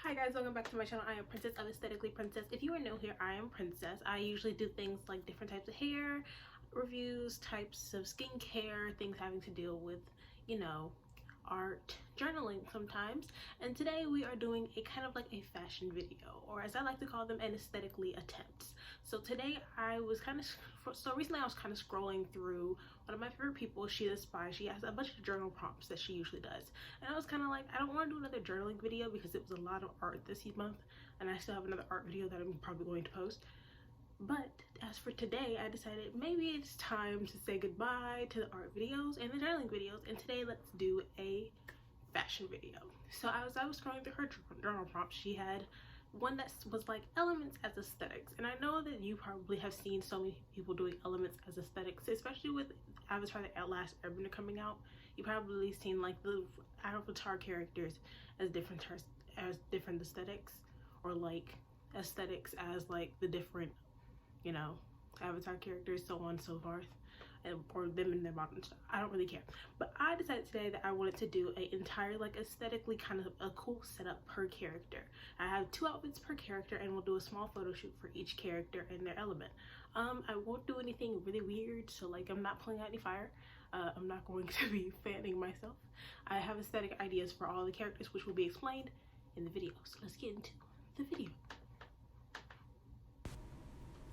Hi guys, welcome back to my channel. I am Princess of Aesthetically Princess. If you are new here, I am Princess. I usually do things like different types of hair reviews, types of skincare, things having to deal with, you know, art, journaling sometimes. And today we are doing a kind of like a fashion video, or as I like to call them, an aesthetically attempts. So today I was recently I was kind of scrolling through one of my favorite people, Sheila Spy. She has a bunch of journal prompts that she usually does. And I was kind of like, I don't want to do another journaling video because it was a lot of art this month. And I still have another art video that I'm probably going to post. But as for today, I decided maybe it's time to say goodbye to the art videos and the journaling videos. And today let's do a fashion video. So I was scrolling through her journal prompts. She had one that was like elements as aesthetics, and I know that you probably have seen so many people doing elements as aesthetics, especially with Avatar: The Last Airbender coming out. You probably seen like the Avatar characters as different aesthetics, or like aesthetics as like the different, you know, Avatar characters, so on and so forth, or them in their bottom stuff. I don't really care. But I decided today that I wanted to do a entire like aesthetically kind of a cool setup per character. I have 2 outfits per character, and we'll do a small photo shoot for each character and their element. I won't do anything really weird, so like I'm not pulling out any fire. I'm not going to be fanning myself. I have aesthetic ideas for all the characters, which will be explained in the video. So let's get into the video.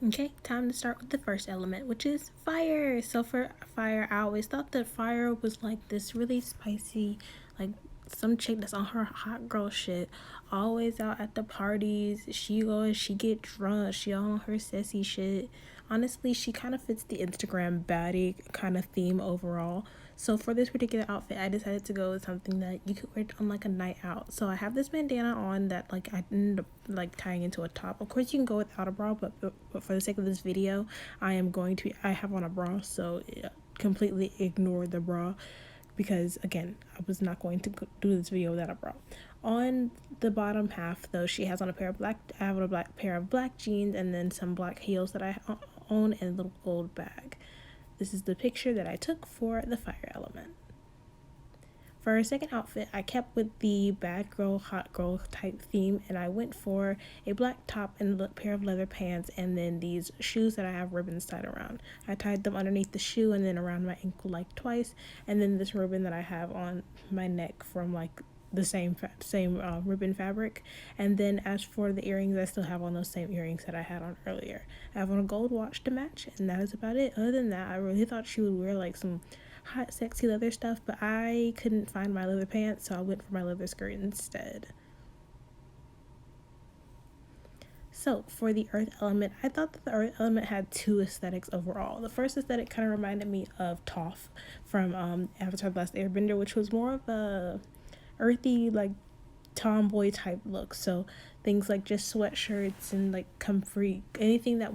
Okay, time to start with the first element, which is fire. So for fire, I always thought that fire was like this really spicy, like some chick that's on her hot girl shit, always out at the parties. She get drunk, she on her sassy shit. Honestly, she kind of fits the Instagram baddie kind of theme overall. So for this particular outfit, I decided to go with something that you could wear on like a night out. So I have this bandana on that like I ended up like tying into a top. Of course you can go without a bra, but for the sake of this video, I have on a bra, so completely ignore the bra, because again, I was not going to do this video without a bra. On the bottom half though, she has on I have a black pair of black jeans, and then some black heels that I own, and a little gold bag. This is the picture that I took for the fire element. For our second outfit, I kept with the bad girl, hot girl type theme, and I went for a black top and a pair of leather pants, and then these shoes that I have ribbons tied around. I tied them underneath the shoe and then around my ankle like twice, and then this ribbon that I have on my neck from like the same ribbon fabric. And then as for the earrings, I still have on those same earrings that I had on earlier. I have on a gold watch to match, and that is about it. Other than that, I really thought she would wear like some hot sexy leather stuff, but I couldn't find my leather pants, so I went for my leather skirt instead. So for the earth element, I thought that the earth element had 2 aesthetics overall. The first aesthetic kind of reminded me of Toph from Avatar: The Last Airbender, which was more of a earthy, like tomboy type look. So things like just sweatshirts and like comfy, anything that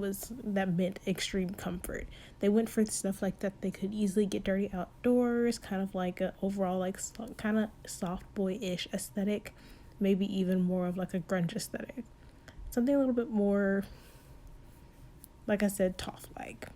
meant extreme comfort. They went for stuff like that they could easily get dirty outdoors, kind of like a overall like kind of soft boy-ish aesthetic, maybe even more of like a grunge aesthetic, something a little bit more, like I said, Toph like.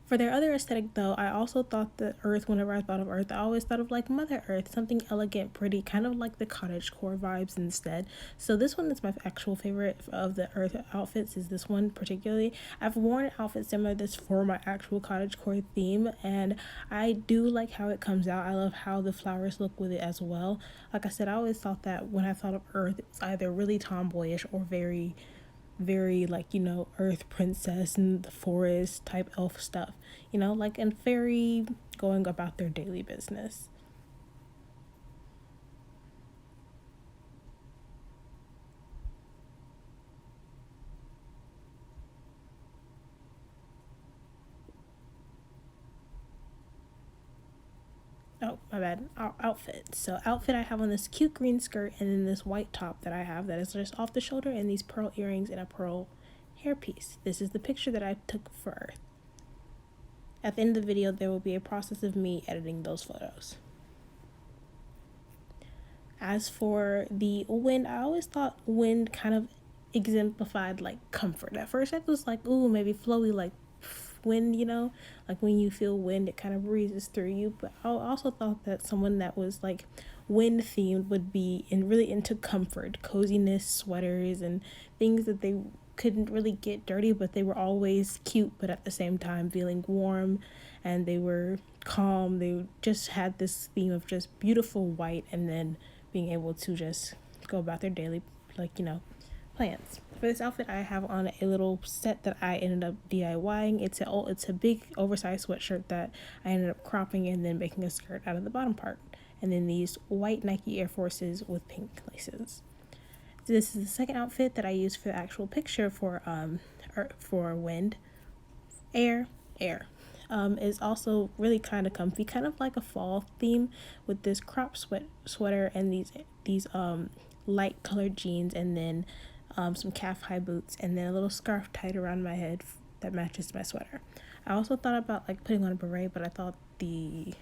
For their other aesthetic though, I also thought that earth, whenever I thought of earth, I always thought of like Mother Earth, something elegant, pretty, kind of like the cottagecore vibes instead. So this one is my actual favorite of the earth outfits, is this one particularly. I've worn outfits similar to this for my actual cottagecore theme, and I do like how it comes out. I love how the flowers look with it as well. Like I said, I always thought that when I thought of earth, it was either really tomboyish or very like, you know, earth princess and the forest type elf stuff, you know, like, and very going about their daily business. Oh, my bad. Outfit. So outfit, I have on this cute green skirt and then this white top that I have that is just off the shoulder, and these pearl earrings and a pearl hairpiece. This is the picture that I took for Earth. At the end of the video, there will be a process of me editing those photos. As for the wind, I always thought wind kind of exemplified like comfort. At first I was like, ooh, maybe flowy like wind, you know, like when you feel wind, it kind of breezes through you. But I also thought that someone that was like wind themed would be really into comfort, coziness, sweaters, and things that they couldn't really get dirty, but they were always cute, but at the same time feeling warm, and they were calm. They just had this theme of just beautiful white, and then being able to just go about their daily, plans. For this outfit, I have on a little set that I ended up DIYing. It's a big oversized sweatshirt that I ended up cropping and then making a skirt out of the bottom part. And then these white Nike Air Forces with pink laces. This is the second outfit that I used for the actual picture for wind, air. Is also really kind of comfy, kind of like a fall theme, with this crop sweater and these light colored jeans, and then some calf high boots, and then a little scarf tied around my head that matches my sweater. I also thought about like putting on a beret, but I thought the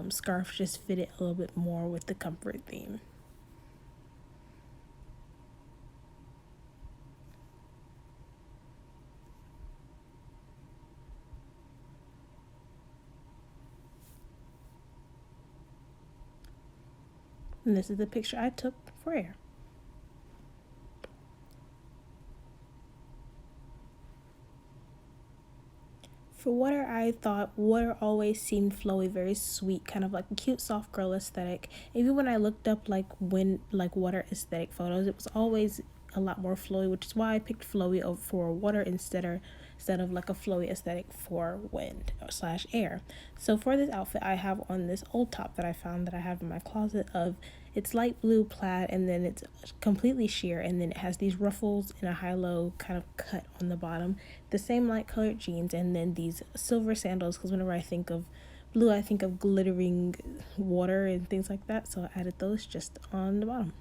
scarf just fitted a little bit more with the comfort theme. And this is the picture I took for air. For water, I thought water always seemed flowy, very sweet, kind of like a cute soft girl aesthetic. Even when I looked up like water aesthetic photos, it was always a lot more flowy, which is why I picked flowy for water instead of like a flowy aesthetic for wind slash air. So for this outfit, I have on this old top that I found that I have in my closet of, it's light blue plaid, and then it's completely sheer, and then it has these ruffles and a high-low kind of cut on the bottom, the same light colored jeans, and then these silver sandals, because whenever I think of blue, I think of glittering water and things like that, so I added those just on the bottom.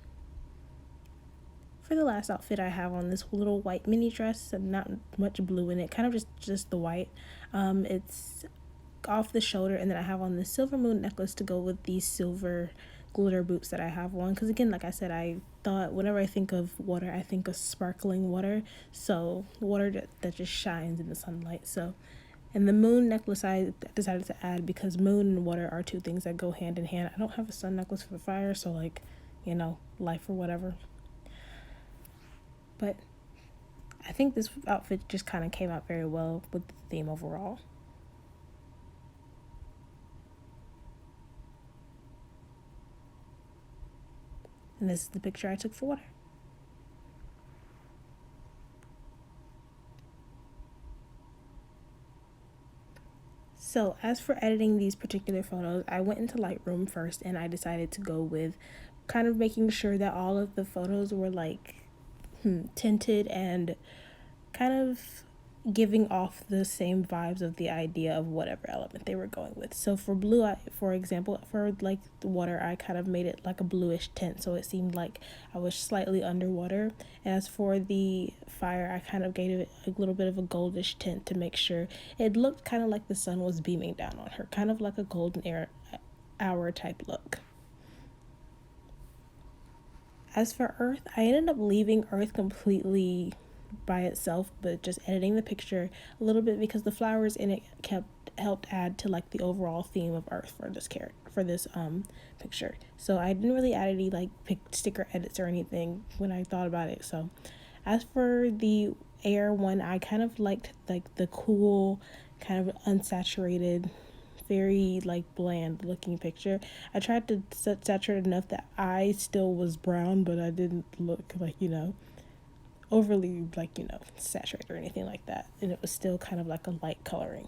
For the last outfit, I have on this little white mini dress, and not much blue in it, kind of just the white. It's off the shoulder, and then I have on this silver moon necklace to go with these silver glitter boots that I have on, because again, like I said, I thought whenever I think of water, I think of sparkling water, so water that just shines in the sunlight. So, and the moon necklace I decided to add because moon and water are two things that go hand in hand. I don't have a sun necklace for fire, so like, life or whatever. But I think this outfit just kind of came out very well with the theme overall. And this is the picture I took for water. So as for editing these particular photos, I went into Lightroom first, and I decided to go with kind of making sure that all of the photos were like tinted and kind of giving off the same vibes of the idea of whatever element they were going with. So for blue, for example, for like the water, I kind of made it like a bluish tint, so it seemed like I was slightly underwater. As for the fire, I kind of gave it a little bit of a goldish tint to make sure it looked kind of like the sun was beaming down on her, kind of like a golden hour type look. As for Earth, I ended up leaving Earth completely by itself, but just editing the picture a little bit because the flowers in it helped add to like the overall theme of Earth for this picture. So I didn't really add any like sticker edits or anything when I thought about it. So as for the air one, I kind of liked like the cool, kind of unsaturated, very like bland looking picture. I tried to saturate enough that I still was brown, but I didn't look like, overly like, saturated or anything like that. And it was still kind of like a light coloring.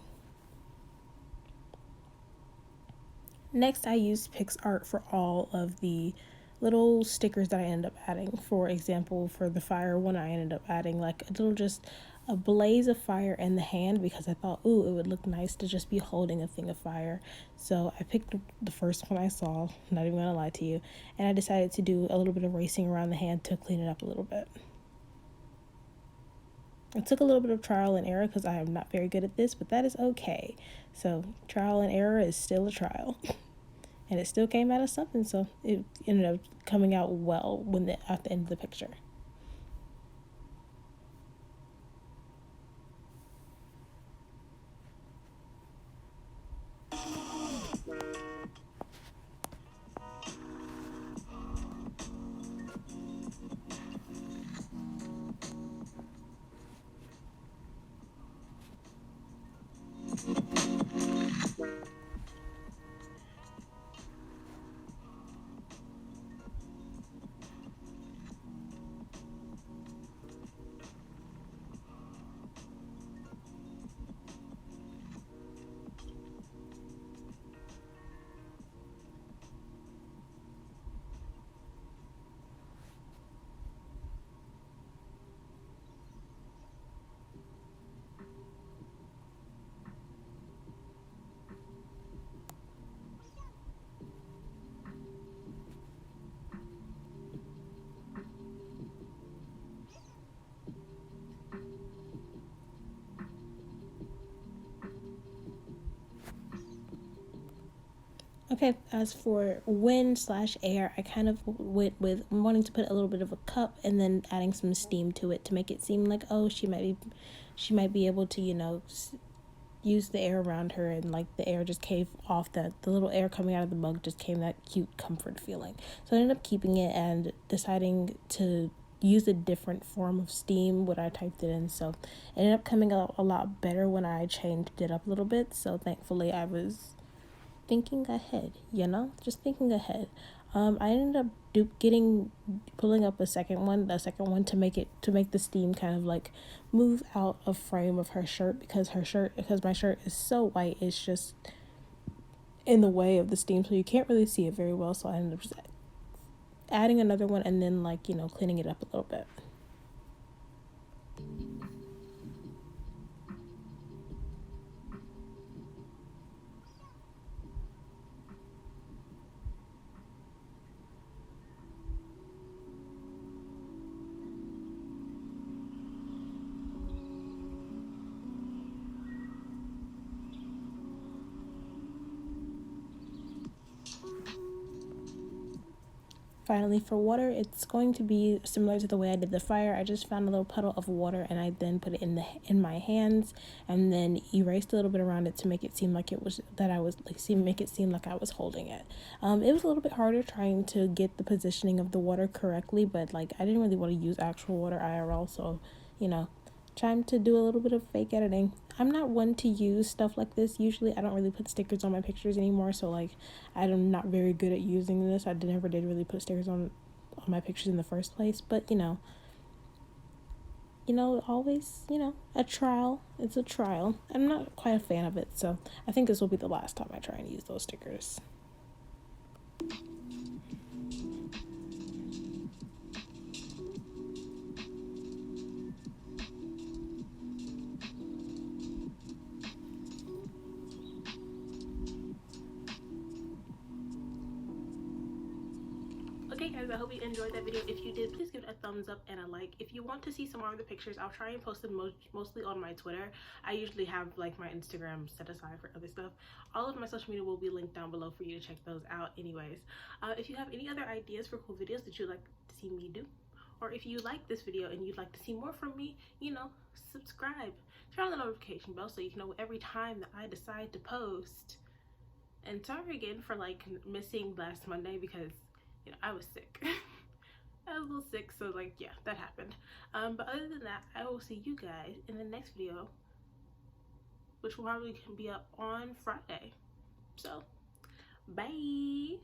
Next, I used PixArt for all of the little stickers that I ended up adding. For example, for the fire one, I ended up adding like a blaze of fire in the hand because I thought, ooh, it would look nice to just be holding a thing of fire. So I picked the first one I saw, not even gonna lie to you, and I decided to do a little bit of racing around the hand to clean it up a little bit. It took a little bit of trial and error because I am not very good at this, but that is okay. So trial and error is still a trial. And it still came out of something, so it ended up coming out well at the end of the picture. Okay, as for wind slash air, I kind of went with wanting to put a little bit of a cup and then adding some steam to it to make it seem like, oh, she might be able to, use the air around her, and like the air just came off, that the little air coming out of the mug just came that cute comfort feeling. So I ended up keeping it and deciding to use a different form of steam when I typed it in. So it ended up coming out a lot better when I changed it up a little bit. So thankfully I was thinking ahead, just thinking ahead. I ended up pulling up the second one to make the steam kind of like move out of frame of her shirt, because my shirt is so white, it's just in the way of the steam, so you can't really see it very well. So I ended up just adding another one and then cleaning it up a little bit. Finally, for water, it's going to be similar to the way I did the fire. I just found a little puddle of water and I then put it in my hands and then erased a little bit around it to make it seem like it was make it seem like I was holding it. It was a little bit harder trying to get the positioning of the water correctly, but I didn't really want to use actual water IRL, so time to do a little bit of fake editing. I'm not one to use stuff like this. Usually I don't really put stickers on my pictures anymore, so I'm not very good at using this. I never did really put stickers on my pictures in the first place, but always, a trial. It's a trial. I'm not quite a fan of it, so I think this will be the last time I try and use those stickers. Okay guys, I hope you enjoyed that video. If you did, please give it a thumbs up and a like. If you want to see some more of the pictures, I'll try and post them mostly on my Twitter. I usually have my Instagram set aside for other stuff. All of my social media will be linked down below for you to check those out anyways. If you have any other ideas for cool videos that you'd like to see me do, or if you like this video and you'd like to see more from me, subscribe. Turn on the notification bell so you can know every time that I decide to post. And sorry again for missing last Monday because I was sick. I was a little sick, so yeah, that happened. But other than that, I will see you guys in the next video, which will probably be up on Friday. So, bye.